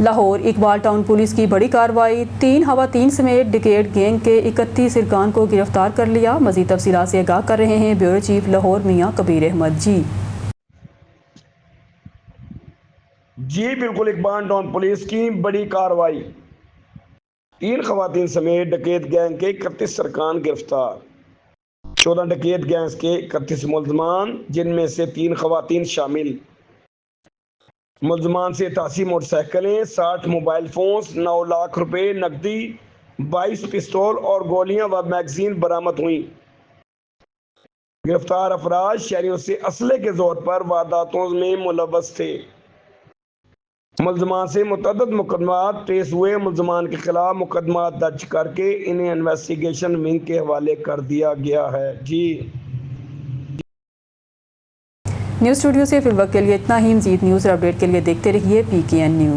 Lahore Iqbal town police की बड़ी कार्रवाई, 3 खवातीन समेत डिकेड गैंग के 31 इरकान को गिरफ्तार कर लिया। मजीद तफसीलात से आगाह कर रहे हैं ब्यूरो चीफ लाहौर मियां कबीर अहमद। जी बिल्कुल, इकबाल टाउन पुलिस की बड़ी कार्रवाई, 3 खवातीन समेत डकैत गैंग के 31 अरकान गिरफ्तार। 14 डकैत गैंग के 31 मुलजमान, जिनमें से 3 खवातीन शामिल। मुलजमान से 88 मोटरसाइकिलें, 60 मोबाइल फोन्स, 9 लाख रुपए नकदी, 22 पिस्तौल और गोलियां व मैगजीन बरामद हुई। गिरफ्तार अफराद शहरियों से असले के जोर पर वारदातों में मुलव्वस थे। मुलजमान से मुतअद्दिद मुकदमात ट्रेस हुए। मुलजमान के खिलाफ मुकदमा दर्ज करके इन्हें इन्वेस्टिगेशन विंग के हवाले कर दिया गया है। जी न्यूज़ स्टूडियो से फिलहाल के लिए इतना ही। मज़ीद न्यूज़ और अपडेट के लिए देखते रहिए PKN न्यूज़।